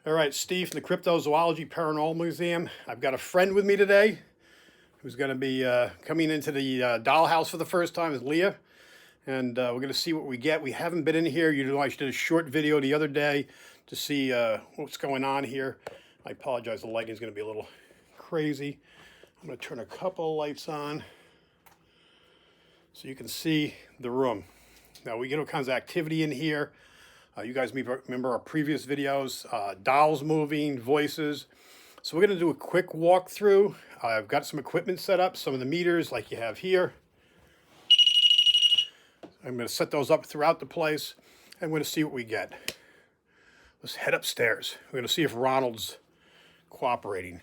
All right, Steve from the Cryptozoology Paranormal Museum. I've got a friend with me today who's going to be coming into the dollhouse for the first time, is Leah. And we're going to see what we get. We haven't been in here. You know, I did a short video the other day to see what's going on here. I apologize, the lighting is going to be a little crazy. I'm going to turn a couple of lights on so you can see the room. Now, we get all kinds of activity in here. You guys may remember our previous videos, dolls moving, voices. So we're going to do a quick walkthrough. I've got some equipment set up, some of the meters like you have here. I'm going to set those up throughout the place, and we're going to see what we get. Let's head upstairs. We're going to see if Ronald's cooperating.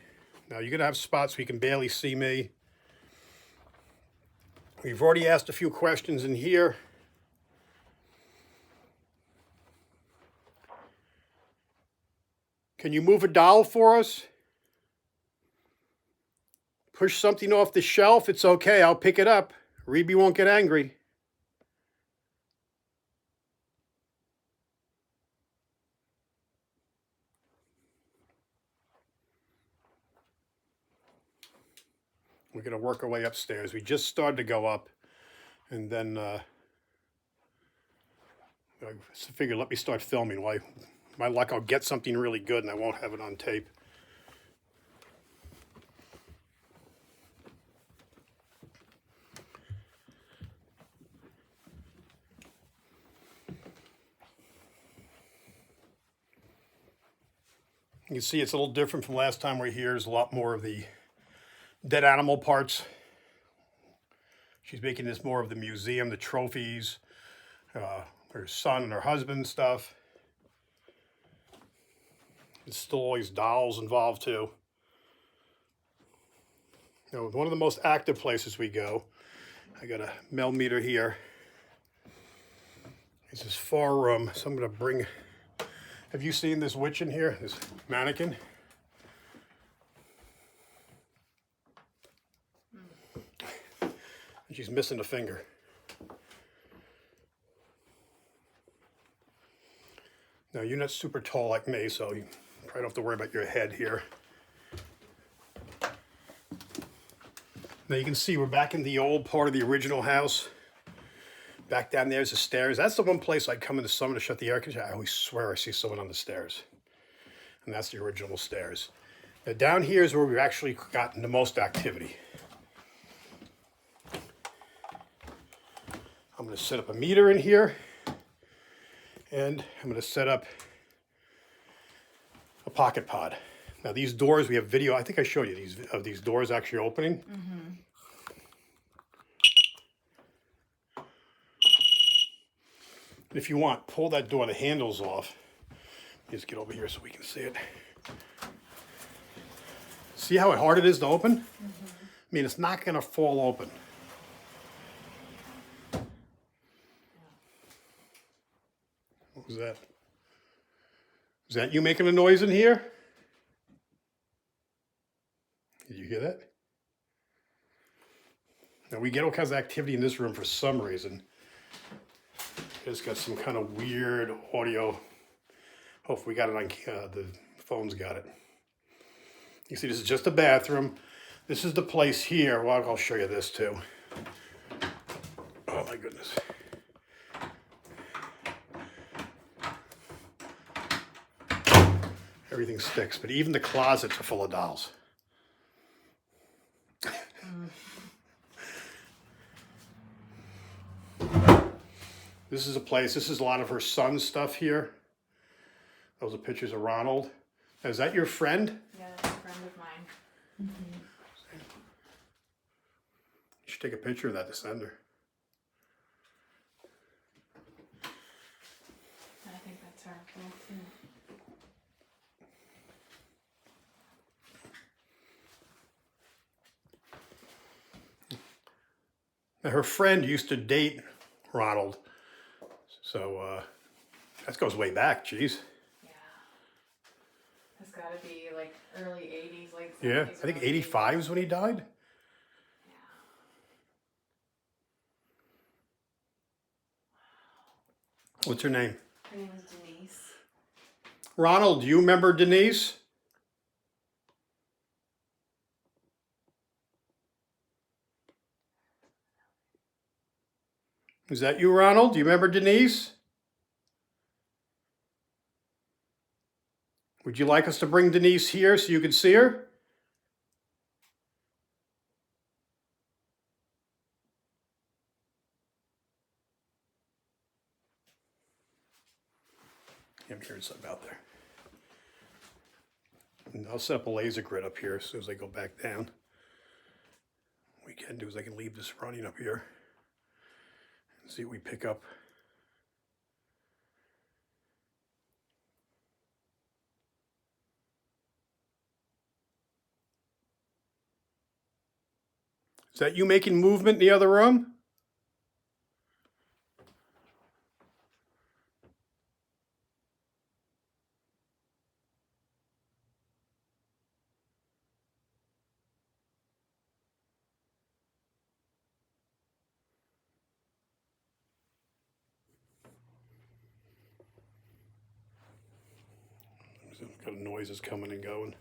Now, you're going to have spots where you can barely see me. We've already asked a few questions in here. Can you move a doll for us? Push something off the shelf. It's okay. I'll pick it up. Reby won't get angry. We're going to work our way upstairs. We just started to go up, and then I figured let me start filming. Why? My luck, I'll get something really good, and I won't have it on tape. You can see it's a little different from last time we were here. There's a lot more of the dead animal parts. She's making this more of the museum, the trophies, her son and her husband stuff. There's still always dolls involved too. Now, one of the most active places we go, I got a millimeter here. It's this far room, so I'm going to bring. Have you seen this witch in here? This mannequin? She's missing a finger. Now, you're not super tall like me, so you probably don't have to worry about your head here. Now, you can see we're back in the old part of the original house. Back down there's the stairs. That's the one place I'd come in the summer to shut the air conditioner. I always swear I see someone on the stairs. And that's the original stairs. Now, down here is where we've actually gotten the most activity. I'm going to set up a meter in here, and I'm going to set up a pocket pod. Now, these doors, we have video. I think I showed you these doors actually opening. Mm-hmm. If you want, pull that door, the handles off. Just get over here so we can see it. See how hard it is to open? Mm-hmm. I mean, it's not going to fall open. What was that? Is that you making a noise in here? Did you hear that? Now, we get all kinds of activity in this room for some reason. It's got some kind of weird audio. Hopefully we got it on, the phone's got it. You see, this is just a bathroom. This is the place here. Well, I'll show you this too. Oh my goodness. Everything sticks, but even the closets are full of dolls. This is a place, this is a lot of her son's stuff here. Those are pictures of Ronald. Now, is that your friend? Yeah, that's a friend of mine. Mm-hmm. You should take a picture of that to send her. I think that's her girl too. Now, her friend used to date Ronald. So that goes way back, geez. Yeah. It's got to be like early 80s, late 70s. Yeah, I think 85 is when he died. Yeah. What's her name? Her name is Denise. Ronald, do you remember Denise? Is that you, Ronald? Do you remember Denise? Would you like us to bring Denise here so you can see her? I'm hearing something out there. And I'll set up a laser grid up here as soon as I go back down. What we can do is I can leave this running up here and see what we pick up. Is that you making movement in the other room? Got noises coming and going.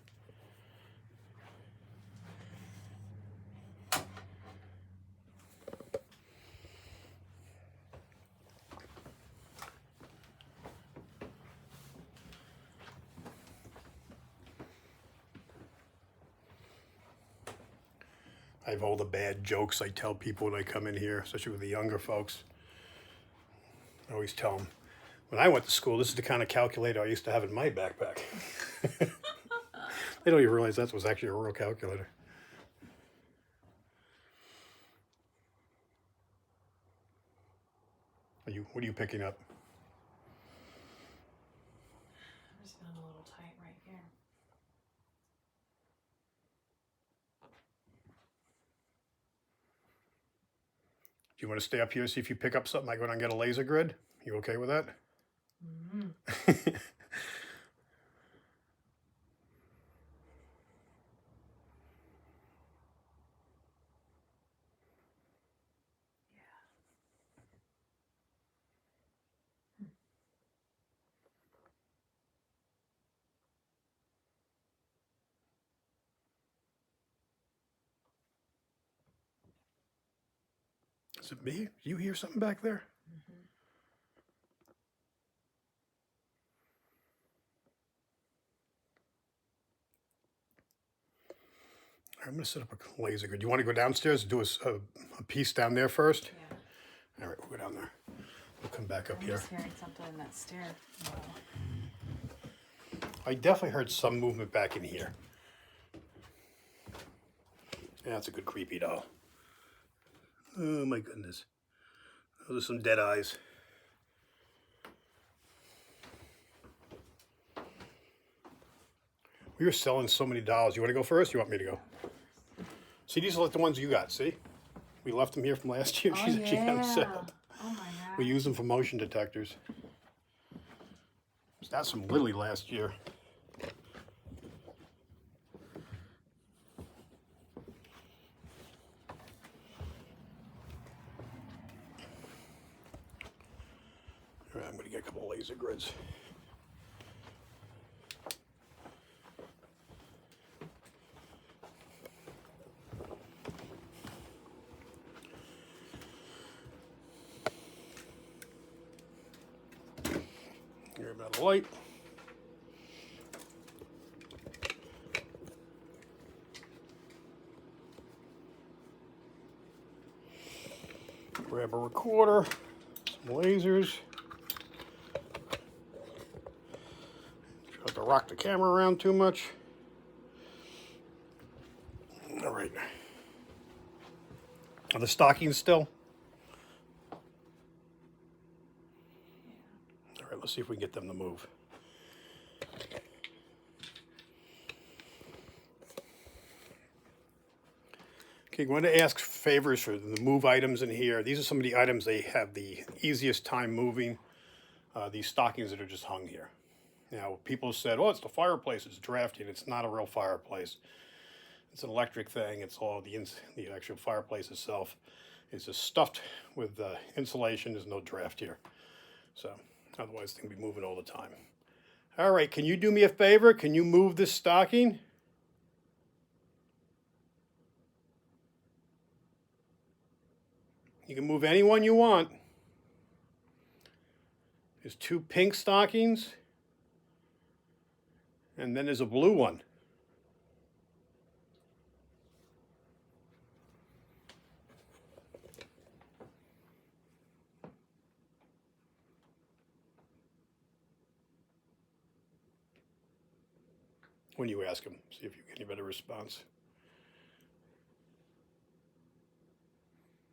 I have all the bad jokes I tell people when I come in here, especially with the younger folks. I always tell them, when I went to school, this is the kind of calculator I used to have in my backpack. They don't even realize that was actually a real calculator. What are you picking up? I'm just feeling a little tight right here. Do you want to stay up here and see if you pick up something? I go down and get a laser grid. You okay with that? Mm-hmm. Is it me? Do you hear something back there? Mm-hmm. I'm going to set up a laser grid. Do you want to go downstairs and do a piece down there first? Yeah. All right, we'll go down there. We'll come back up I'm here. just hearing something in that stair. I definitely heard some movement back in here. Yeah, that's a good creepy doll. Oh my goodness. Those are some dead eyes. We were selling so many dolls. You want to go first? You want me to go? See, these are like the ones you got, see? We left them here from last year. Oh, She's actually got them yeah. set. Oh my god. We use them for motion detectors. That's from Lily last year. All right, I'm going to get a couple of laser grids. Grab another light. Grab a recorder, some lasers. Try not to rock the camera around too much. All right. Are the stockings still? All right, let's see if we can get them to move. Okay, I'm going to ask favors for the move items in here. These are some of the items they have the easiest time moving. These stockings that are just hung here. Now, people said, oh, it's the fireplace, it's drafty, and it's not a real fireplace. It's an electric thing. It's all the actual fireplace itself. It's just stuffed with insulation. There's no draft here. So otherwise, it's going to be moving all the time. All right, can you do me a favor? Can you move this stocking? You can move any one you want. There's 2 pink stockings, and then there's a blue one. When you ask him, see if you get any better response.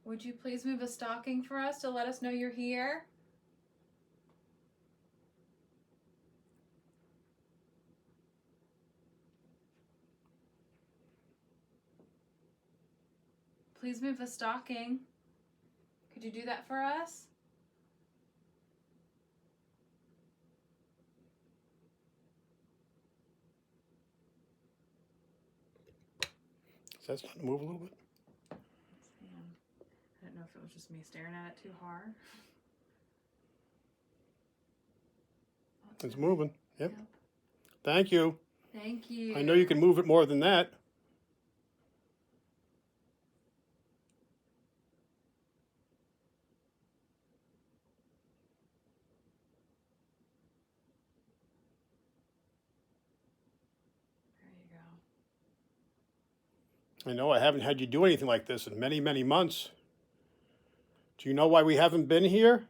Would you please move a stocking for us to let us know you're here? Please move a stocking. Could you do that for us? Is that starting to move a little bit? I don't know if it was just me staring at it too hard. It's moving. Yep. Thank you. Thank you. I know you can move it more than that. There you go. I know I haven't had you do anything like this in many, many months. Do you know why we haven't been here?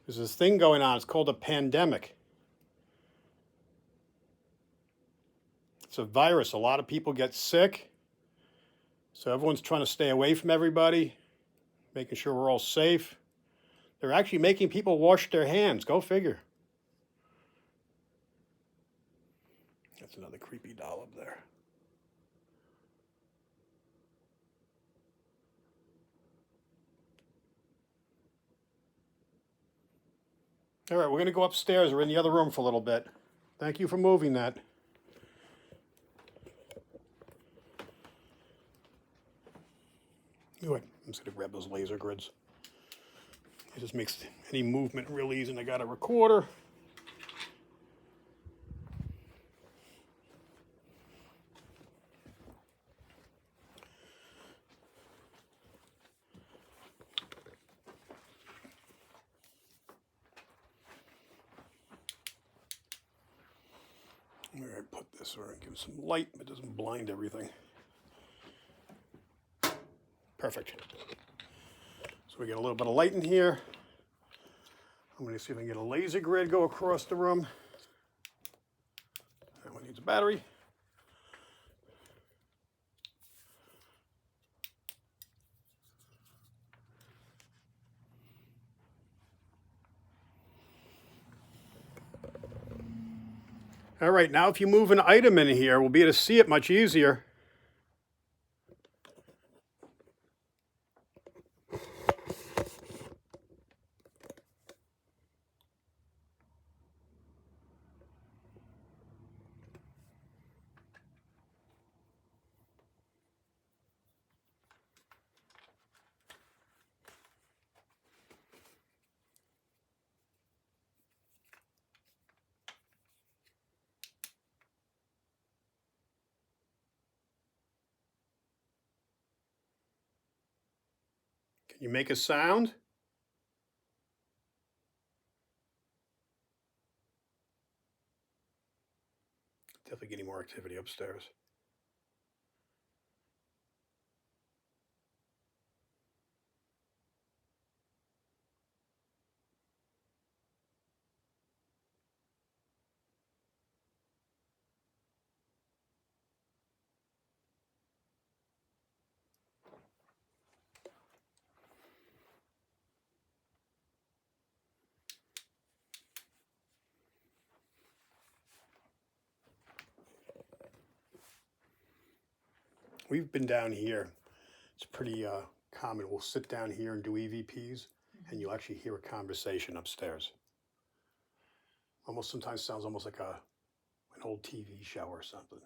There's this thing going on. It's called a pandemic. It's a virus. A lot of people get sick. So everyone's trying to stay away from everybody, making sure we're all safe. They're actually making people wash their hands. Go figure. That's another creepy doll up there. All right, we're going to go upstairs. We're in the other room for a little bit. Thank you for moving that. Good. I'm just going to grab those laser grids. It just makes any movement real easy. And I got a recorder. All right, put this where I give it some light, but it doesn't blind everything. Perfect. So we get a little bit of light in here. I'm going to see if I can get a laser grid go across the room. That one needs a battery. All right, now if you move an item in here, we'll be able to see it much easier. Can you make a sound? Definitely getting more activity upstairs. We've been down here. It's pretty common. We'll sit down here and do EVPs, and you'll actually hear a conversation upstairs. Almost sometimes sounds almost like an old TV show or something.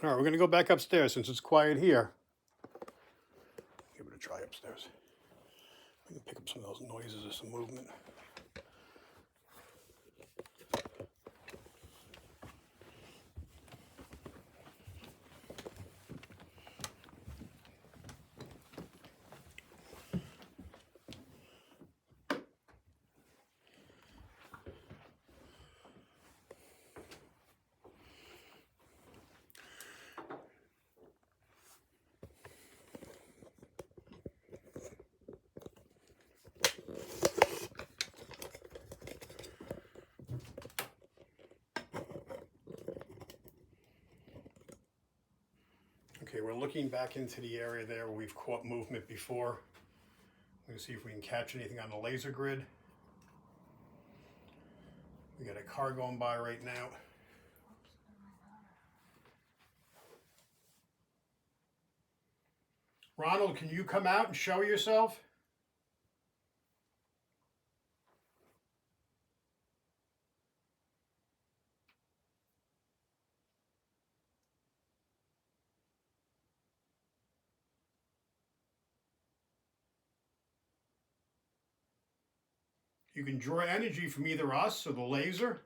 All right, we're going to go back upstairs since it's quiet here. Give it a try upstairs. We can pick up some of those noises or some movement. Okay, we're looking back into the area there where we've caught movement before. We're going to see if we can catch anything on the laser grid. We got a car going by right now. Ronald, can you come out and show yourself? You can draw energy from either us or the laser.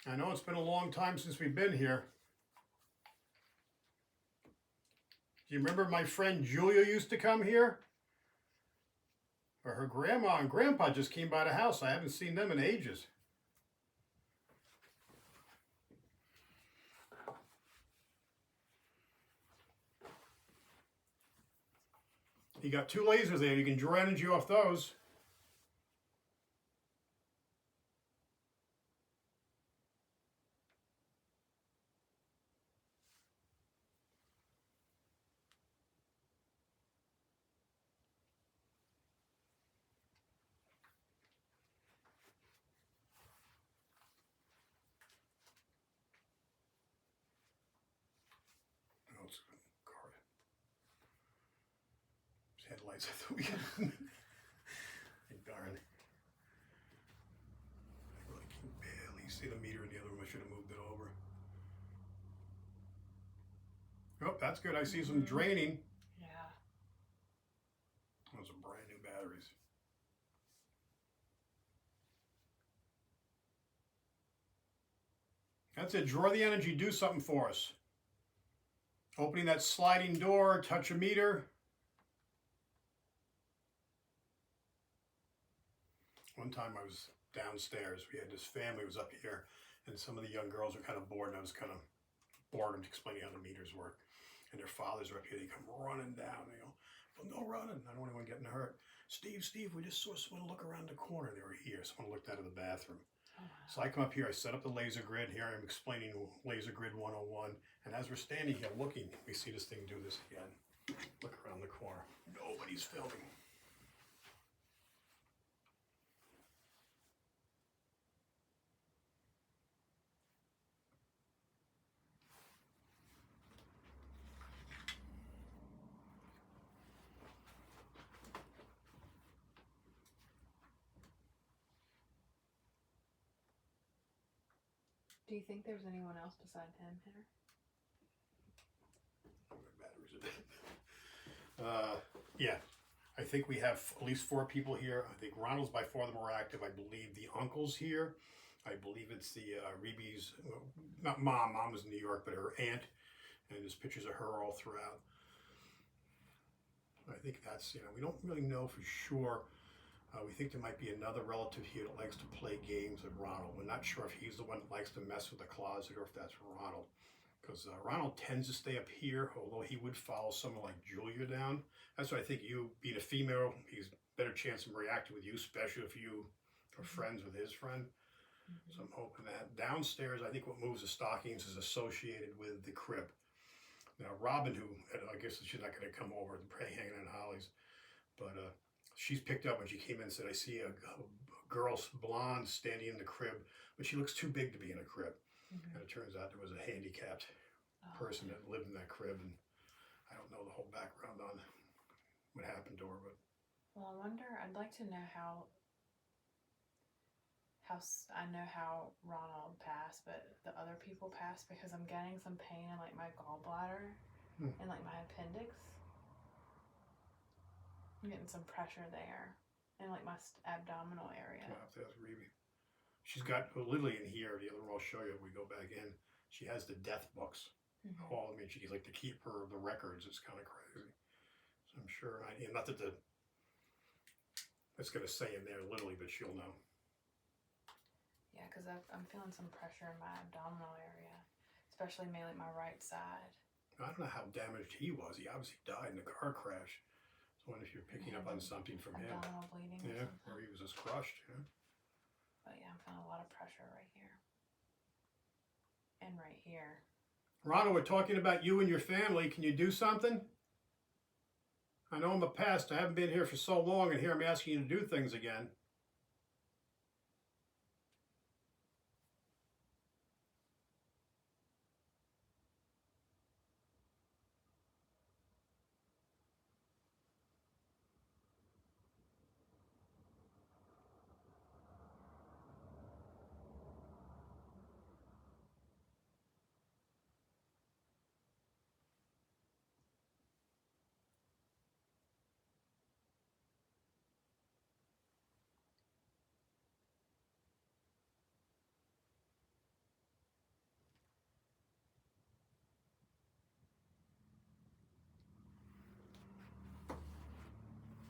I know it's been a long time since we've been here. Do you remember my friend Julia used to come here? Or her grandma and grandpa just came by the house. I haven't seen them in ages. You got two lasers there. You can draw energy off those. Oh, it's a car. It's headlights. I thought we had. Darn. I really can barely see the meter in the other room. I should have moved it over. Oh, that's good. I see some draining. Yeah. Those are brand new batteries. That's it. Draw the energy. Do something for us. Opening that sliding door. Touch a meter. One time I was downstairs. We had this family was up here, and some of the young girls were kind of bored, and I was kind of bored of explaining how the meters work. And their fathers are up here. They come running down. They go, well, no running. I don't want anyone getting hurt. Steve, we just saw someone look around the corner. They were here. Someone looked out of the bathroom. Oh, wow. So I come up here. I set up the laser grid. Here I'm explaining laser grid 101. And as we're standing here looking, we see this thing do this again. Look around the corner. Nobody's filming. Do you think there's anyone else besides him here? Yeah, I think we have at least 4 people here. I think Ronald's by far the more active. I believe the uncle's here. I believe it's the Reeby's, not mom. Mom was in New York, but her aunt. And there's pictures of her all throughout. I think that's, we don't really know for sure. We think there might be another relative here that likes to play games with Ronald. We're not sure if he's the one that likes to mess with the closet or if that's Ronald. Because Ronald tends to stay up here, although he would follow someone like Julia down. That's why I think you, being a female, he's better chance of reacting with you, especially if you are friends with his friend. Mm-hmm. So I'm hoping that. Downstairs, I think what moves the stockings is associated with the crib. Now, Robin, who, I guess she's not going to come over and pray hanging on Holly's, but she's picked up when she came in and said, I see a girl, blonde, standing in the crib, but she looks too big to be in a crib. Mm-hmm. And it turns out there was a handicapped person that lived in that crib, and I don't know the whole background on what happened to her. But well, I wonder, I'd like to know I know how Ronald passed, but the other people passed because I'm getting some pain in like my gallbladder and like my appendix. I'm getting some pressure there and like my abdominal area. I'll have to ask Reby. She's got literally in here. The other one I'll show you if we go back in. She has the death books. All I mean, she's like to keep the records. It's kind of crazy. So I'm sure. Not that it's going to say in there literally, but she'll know. Yeah, because I'm feeling some pressure in my abdominal area, especially mainly my right side. I don't know how damaged he was. He obviously died in a car crash. So I wonder if you're picking up on something from him. Abdominal bleeding. Yeah, or he was just crushed. Yeah. But yeah, I'm feeling a lot of pressure right here. And right here. Ronald, we're talking about you and your family. Can you do something? I know I'm a pest. I haven't been here for so long, and here I'm asking you to do things again.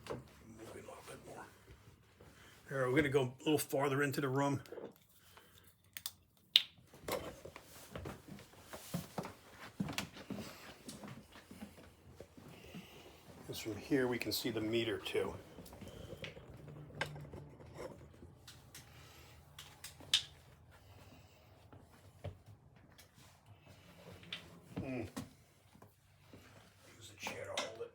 Move a little bit more. All right, we're going to go a little farther into the room. Because from here we can see the meter too. Use a chair to hold it.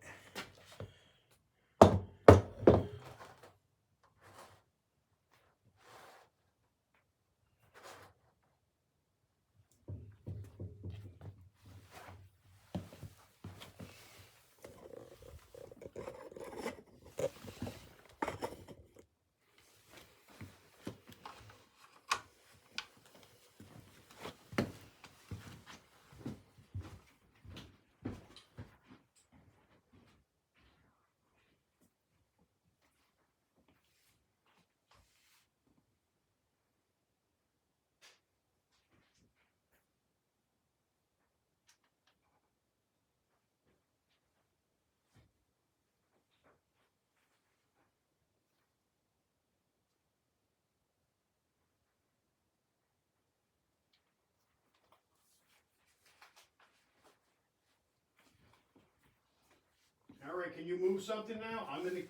All right, can you move something now? I'm in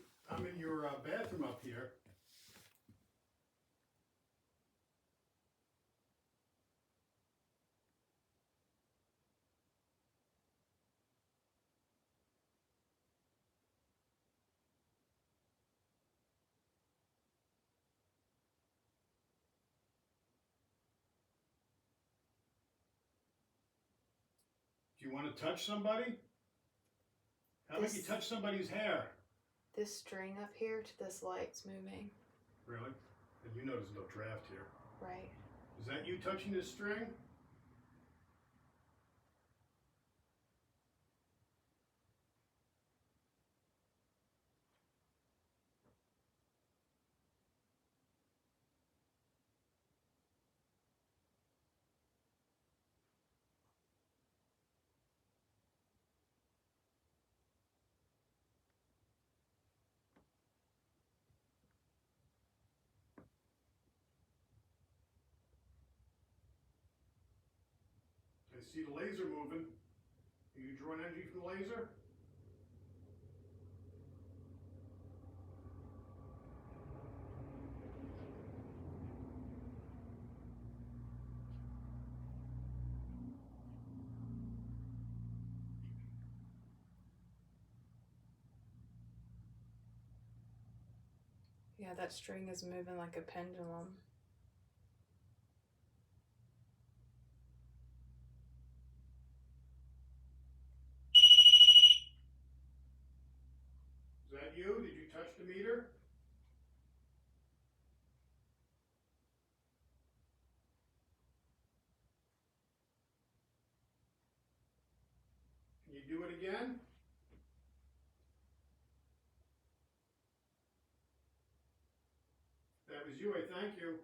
your bathroom up here. Do you want to touch somebody? How about you touch somebody's hair? This string up here to this light's moving. Really? And you notice no draft here. Right. Is that you touching this string? I see the laser moving. Are you drawing energy from the laser? Yeah, that string is moving like a pendulum. Is that you? Did you touch the meter? again. That was you, I thank you.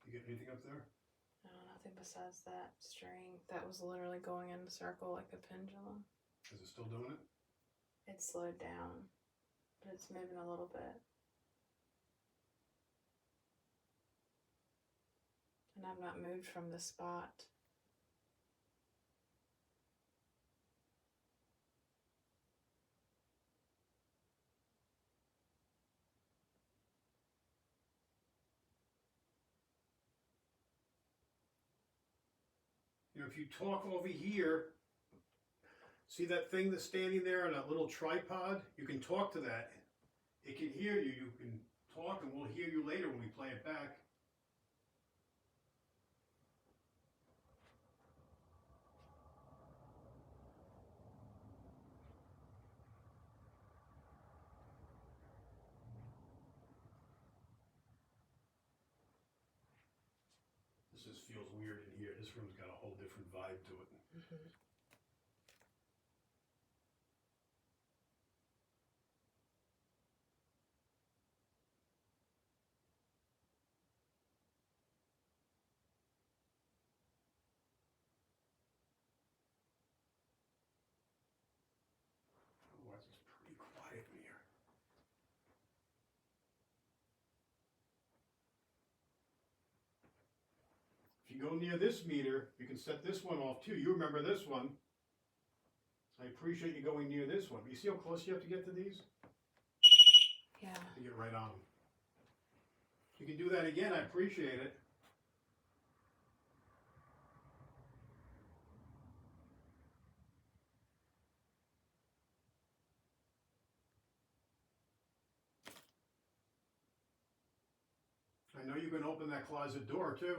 You get anything up there? No, nothing besides that string that was literally going in a circle like a pendulum. Is it still doing it? It slowed down, but it's moving a little bit. And I've not moved from the spot. You know, if you talk over here, see that thing that's standing there on that little tripod? You can talk to that. It can hear you. You can talk and we'll hear you later when we play it back. This just feels weird in here. This room's got a whole different vibe to it. Mm-hmm. Otherwise, it's pretty quiet in here. If you go near this meter, you can set this one off too. You remember this one. I appreciate you going near this one. You see how close you have to get to these? Yeah. To get right on them. You can do that again. I appreciate it. I know you can open that closet door too.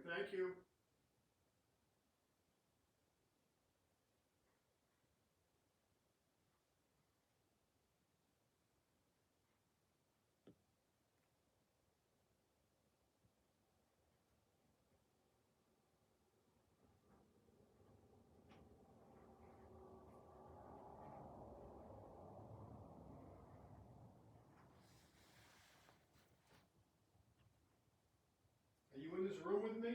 Thank you. Are you in this room with me?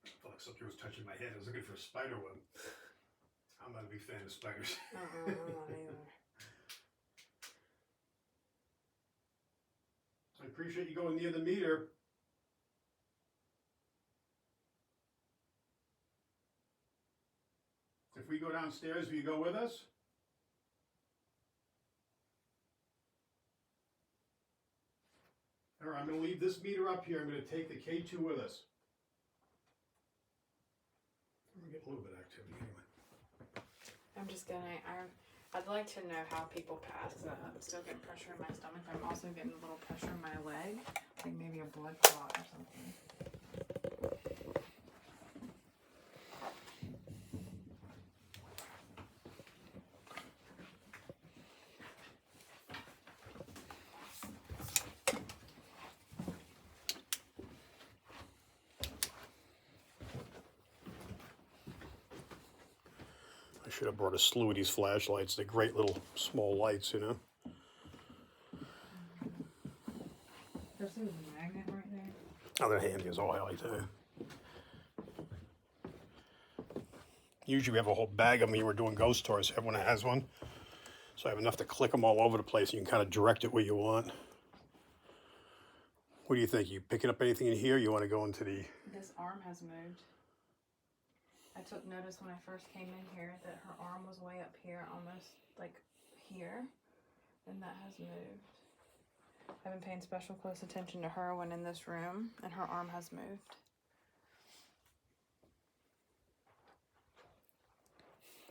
I felt like something was touching my head. I was looking for a spider web. I'm not a big fan of spiders. I'm not either. I appreciate you going near the meter. If we go downstairs, will you go with us? All right, I'm going to leave this meter up here. I'm going to take the K2 with us. We're getting a little bit of activity anyway. I'm just gonna. I'd like to know how people pass. I'm still getting pressure in my stomach. I'm also getting a little pressure in my leg, like maybe a blood clot or something. should have brought a slew of these flashlights. They're great little small lights, you know. There's a magnet right there. Oh, they're handy as all hell, I tell you. Usually we have a whole bag of them when we're doing ghost tours. Everyone has one. So I have enough to click them all over the place. And you can kind of direct it where you want. What do you think? You picking up anything in here? You want to go into the... This arm has moved. I took notice when I first came in here that her arm was way up here, almost like here. And that has moved. I've been paying special close attention to her when in this room, and her arm has moved.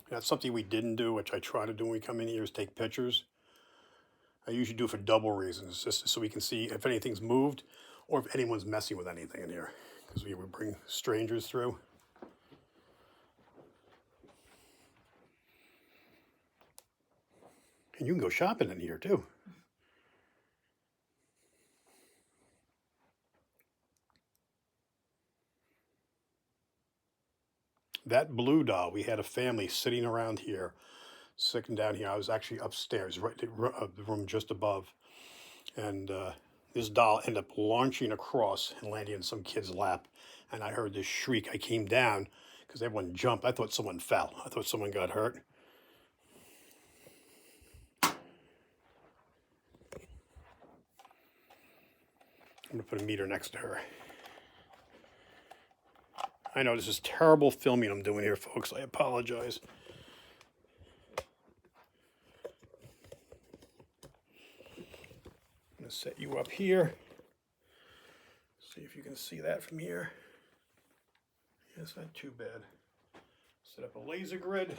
That's something we didn't do, which I try to do when we come in here, is take pictures. I usually do it for double reasons, just so we can see if anything's moved or if anyone's messing with anything in here, because we would bring strangers through. And you can go shopping in here too. That blue doll, we had a family sitting around here, sitting down here. I was actually upstairs, right, the room just above. And this doll ended up launching across and landing in some kid's lap. And I heard this shriek. I came down because everyone jumped. I thought someone fell. I thought someone got hurt. I'm going to put a meter next to her. I know this is terrible filming I'm doing here, folks. I apologize. I'm going to set you up here. See if you can see that from here. Yeah, it's not too bad. Set up a laser grid.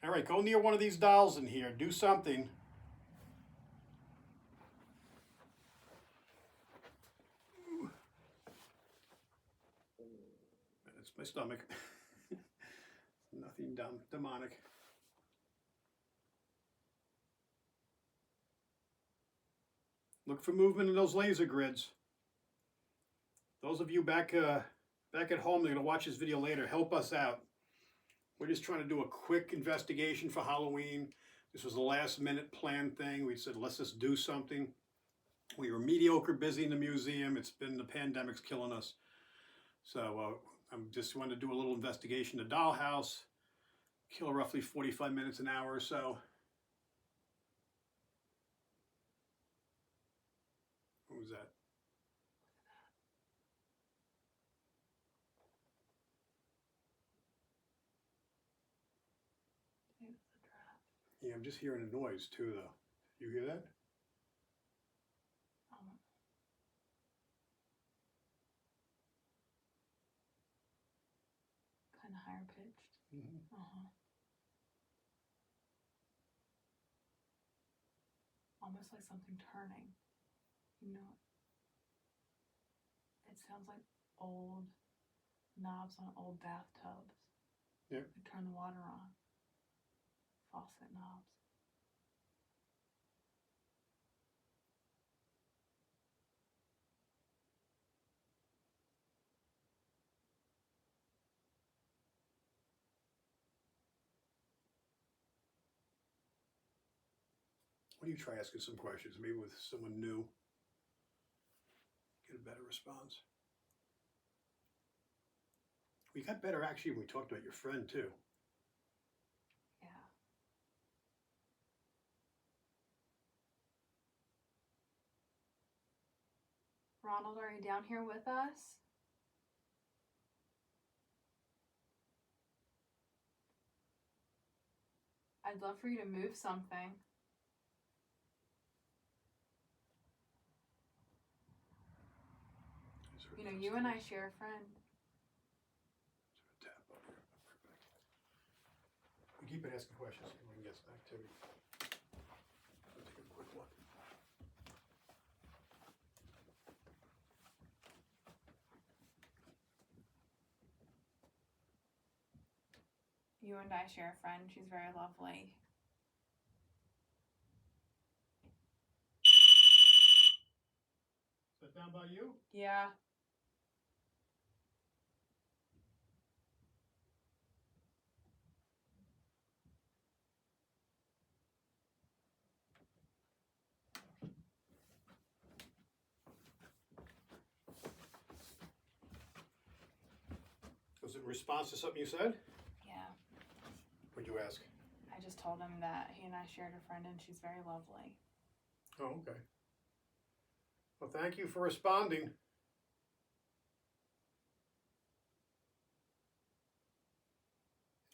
All right, go near one of these dolls in here. Do something. That's my stomach. Nothing demonic. Look for movement in those laser grids. Those of you back at home that are going to watch this video later, help us out. We're just trying to do a quick investigation for Halloween. This was a last minute planned thing. We said, let's just do something. We were mediocre busy in the museum. It's been, the pandemic's killing us. So I'm just wanting to do a little investigation. The dollhouse, kill roughly 45 minutes, an hour or so. What was that? Yeah, I'm just hearing a noise too, though. You hear that? Kind of higher pitched. Almost like something turning. You know, it sounds like old knobs on old bathtubs. Yep. You turn the water on. Faucet knobs. Why don't you try asking some questions, maybe with someone new, get a better response. We got better actually when we talked about your friend too. Yeah. Ronald, are you down here with us? I'd love for you to move something. You know, you and I share a friend. Tap up here. We keep it asking questions so everyone gets the activity. I'll take a quick look. You and I share a friend. She's very lovely. Is that down by you? Yeah. Was it in response to something you said? Yeah. What'd you ask? I just told him that he and I shared a friend and she's very lovely. Oh, okay. Well, thank you for responding.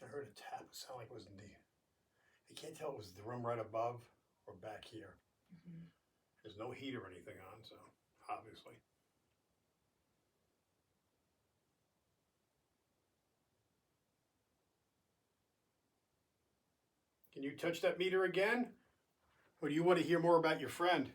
I heard a tap. It sounded like it was in the... I can't tell if it was the room right above or back here. Mm-hmm. There's no heat or anything on, so obviously. Can you touch that meter again? Or do you want to hear more about your friend?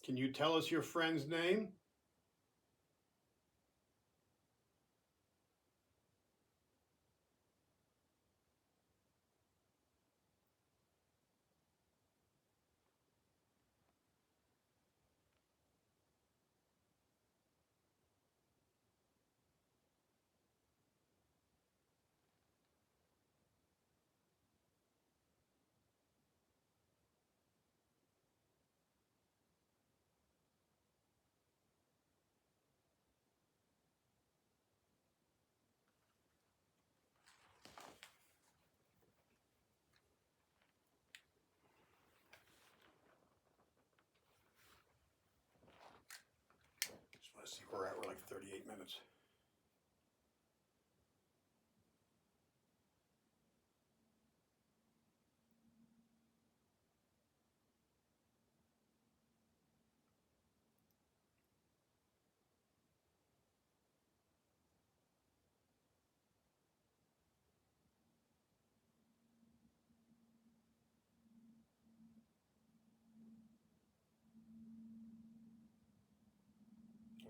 Can you tell us your friend's name? Just want to see where we're at. We're like 38 minutes.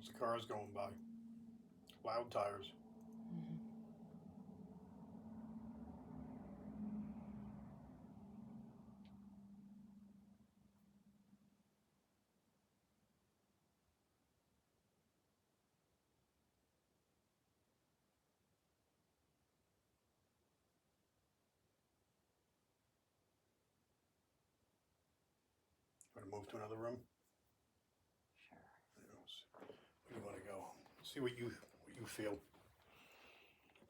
As the car's going by. Loud tires. Mm-hmm. Want to move to another room? Sure. Where do you want to go? See what you feel.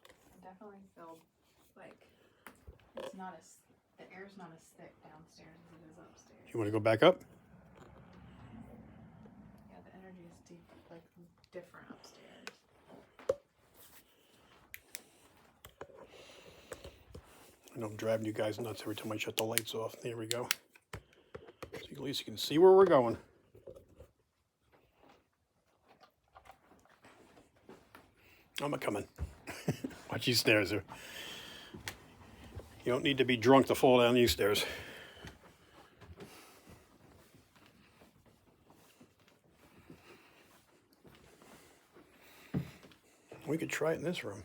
I definitely feel like it's not as, the air's not as thick downstairs as it is upstairs. You want to go back up? Yeah, the energy is deep, like different upstairs. I know I'm driving you guys nuts every time I shut the lights off. There we go. So at least you can see where we're going. I'm a-coming. Watch these stairs there. You don't need to be drunk to fall down these stairs. We could try it in this room.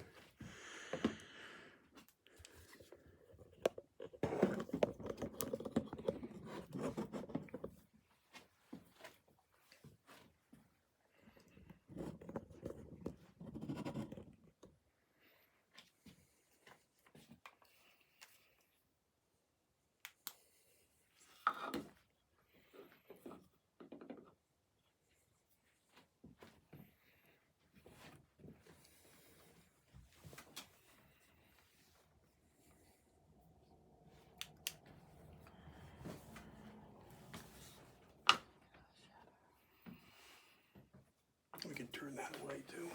turn that away too.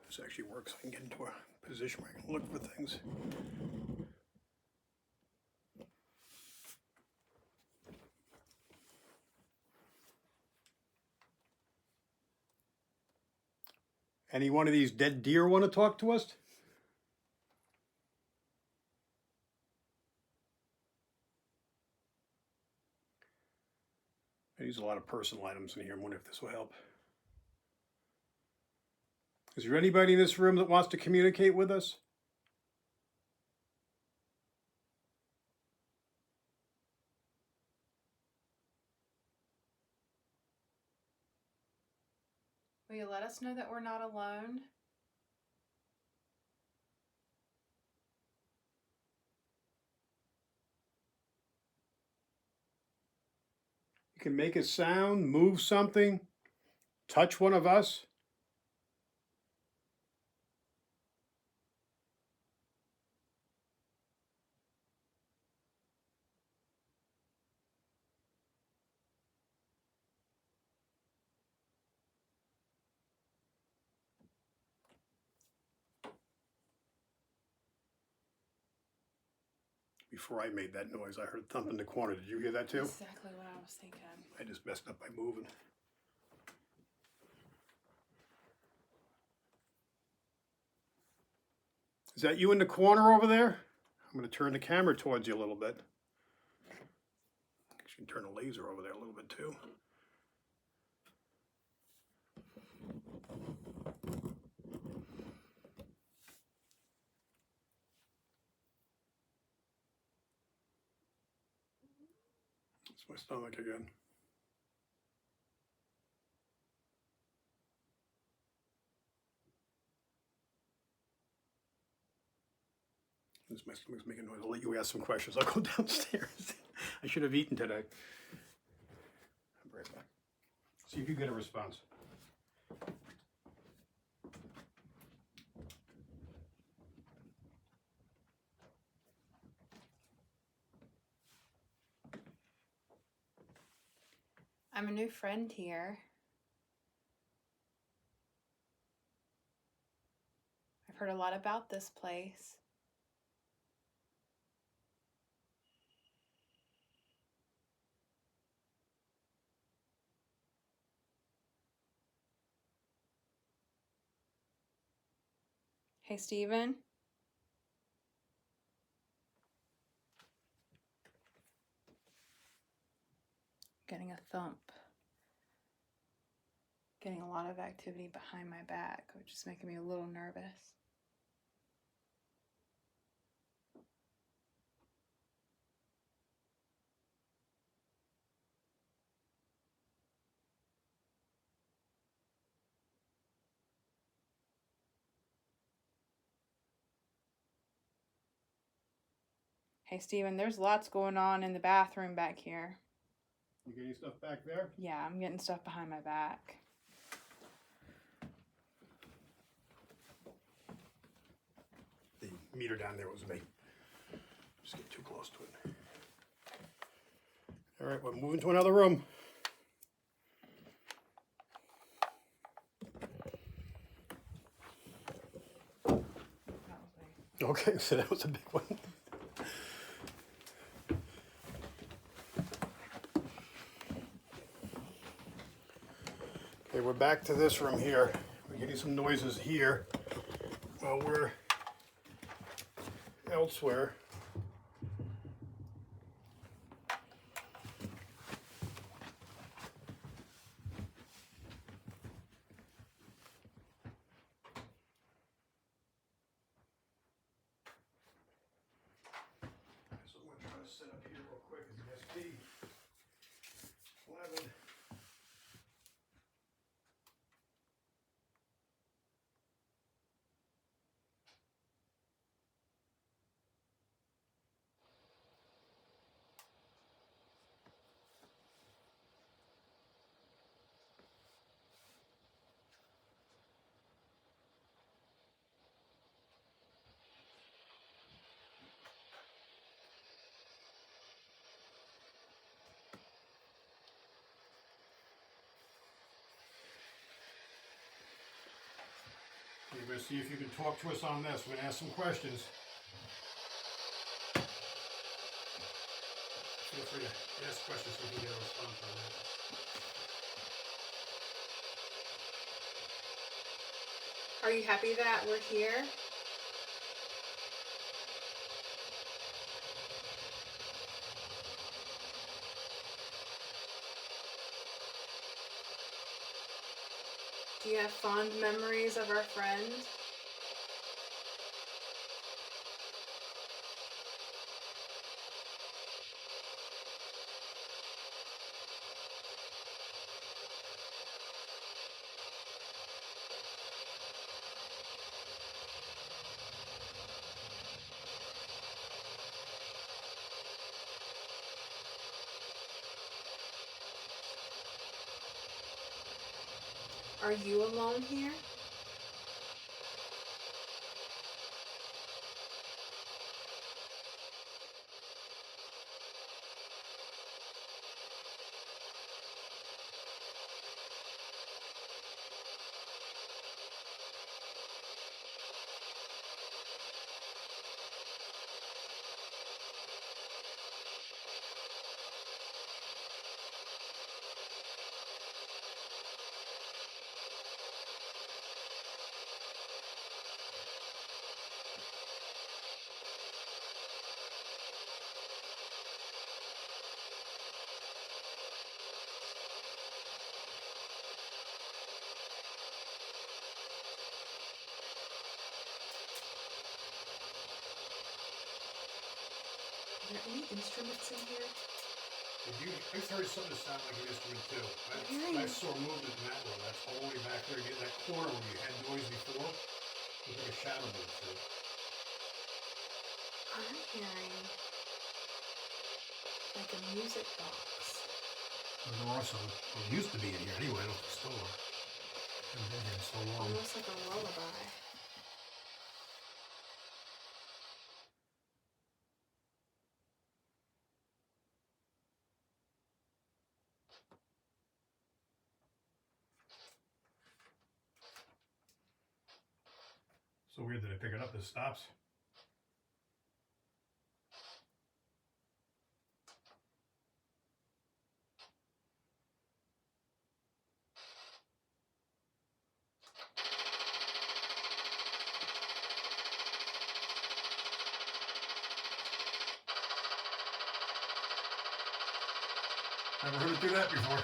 This actually works. I can get into a position where I can look for things. Any one of these dead deer want to talk to us? I use a lot of personal items in here. I wonder if this will help. Is there anybody in this room that wants to communicate with us? Will you let us know that we're not alone? You can make a sound, move something, touch one of us. Before I made that noise, I heard a thump in the corner. Did you hear that too? Exactly what I was thinking. I just messed up by moving. Is that you in the corner over there? I'm going to turn the camera towards you a little bit. You can turn the laser over there a little bit too. It's my stomach again. My stomach's making noise. I'll let you ask some questions. I'll go downstairs. I should have eaten today. I'll be right back. See if you get a response. I'm a new friend here. I've heard a lot about this place. Hey, Stephen. Getting a thump. Getting a lot of activity behind my back, which is making me a little nervous. Hey, Stephen, there's lots going on in the bathroom back here. You getting stuff back there? Yeah, I'm getting stuff behind my back. The meter down there was me. Just get too close to it. All right, we're moving to another room. That was me. Okay, so that was a big one. Okay, we're back to this room here. We're getting some noises here while we're elsewhere. So I'm going to try to set up here real quick as the SD 11. going to see if you can talk to us on this. We're going to ask some questions. Feel free to ask questions so we can get a response on that. Are you happy that we're here? Do you have fond memories of our friend? Are you alone here? Are there any instruments in here? I heard something that sounded like an instrument too. I saw movement in that one. That's all the way back there. Get that corner where you had noise before. Looked like a shadow moved through. I'm hearing like a music box. There are some. Well, it used to be in here anyway. I don't think it's still are. Haven't been here in so long. Almost like a lullaby. So weird that I pick it up. This stops. Never heard it do that before.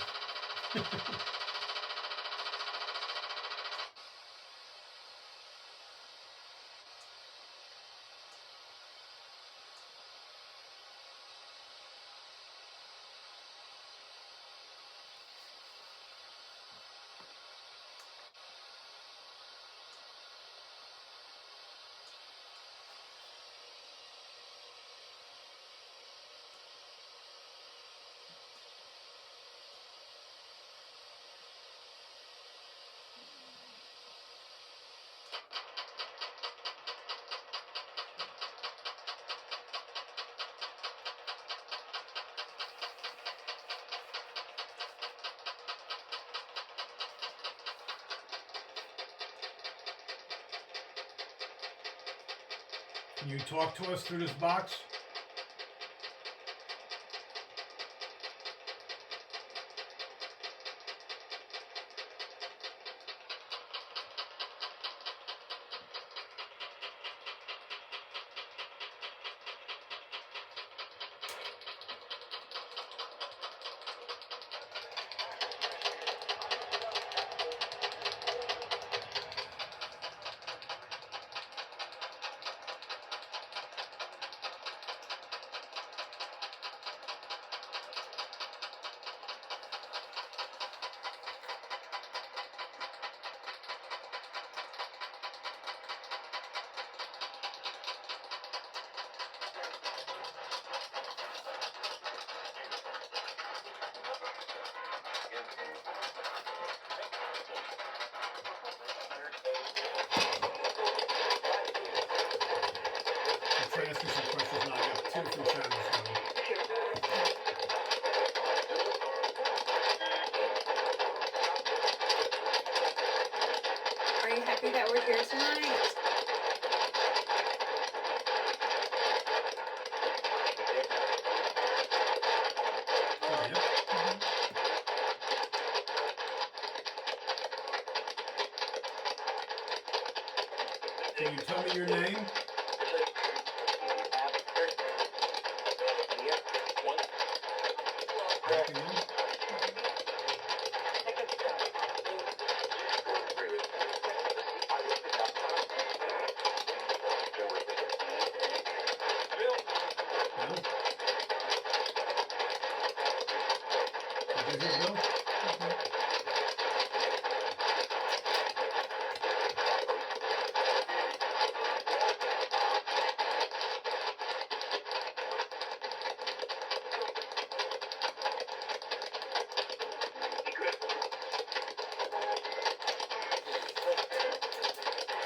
Can you talk to us through this box? happy that we're here tonight. Oh, yeah. Can you tell me your name?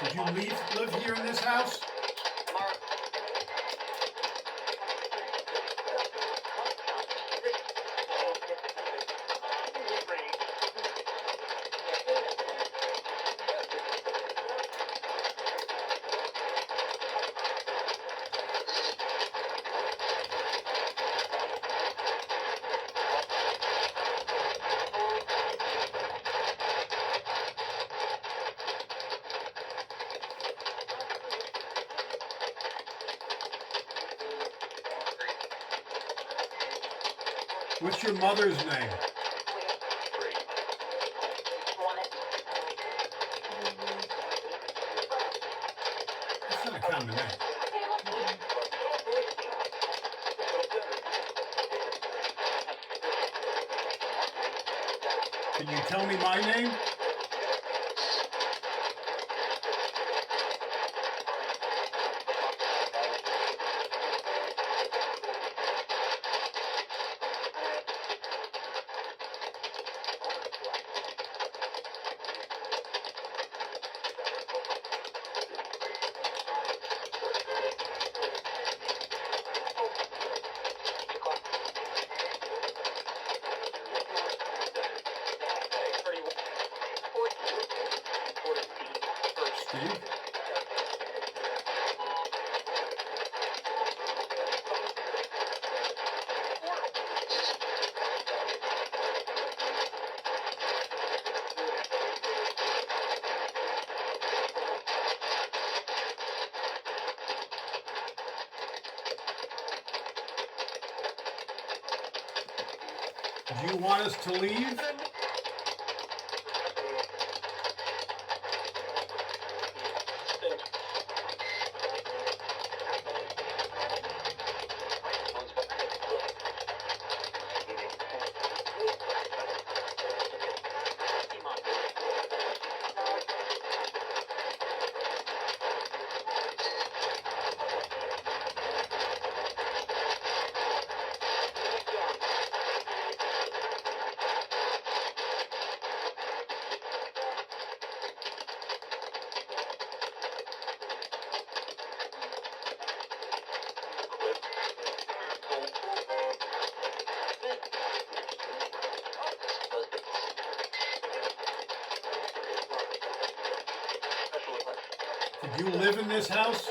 Did you live here in this house? What's your mother's name? That's not a common name. Can you tell me my name? Steve? Do you want us to leave? Did you live in this house?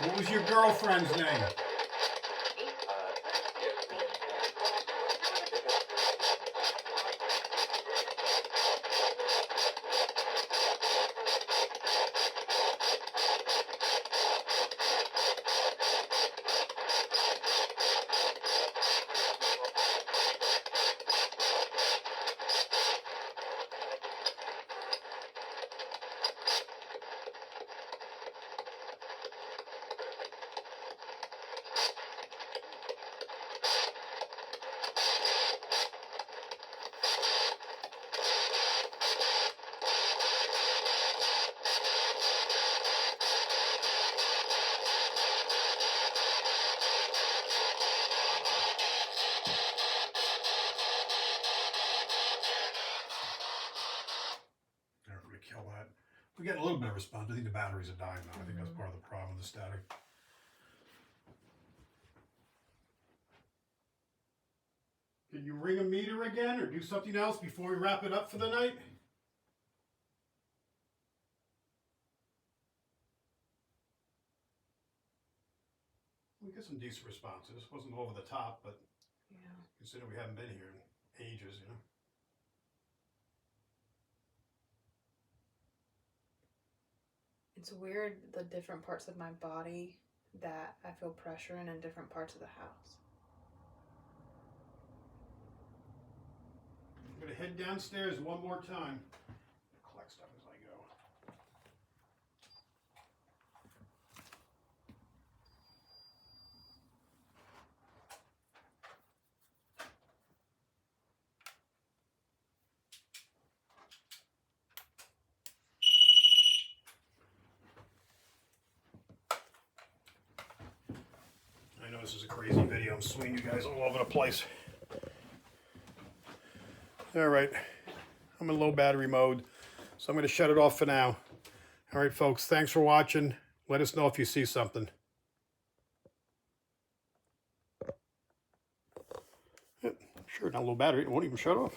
What was your girlfriend's name? kill that. We're getting a little bit of response. I think the batteries are dying now. I think that's part of the problem with the static. Can you ring a meter again or do something else before we wrap it up for the night? We got some decent responses. Wasn't over the top, but Yeah. considering we haven't been here in ages, you know. It's weird the different parts of my body that I feel pressure in different parts of the house. I'm going to head downstairs one more time. Collect stuff as I go. I know this is a crazy video. I'm swinging you guys all over the place. All right. I'm in low battery mode, so I'm going to shut it off for now. All right, folks. Thanks for watching. Let us know if you see something. Sure, not low battery. It won't even shut off.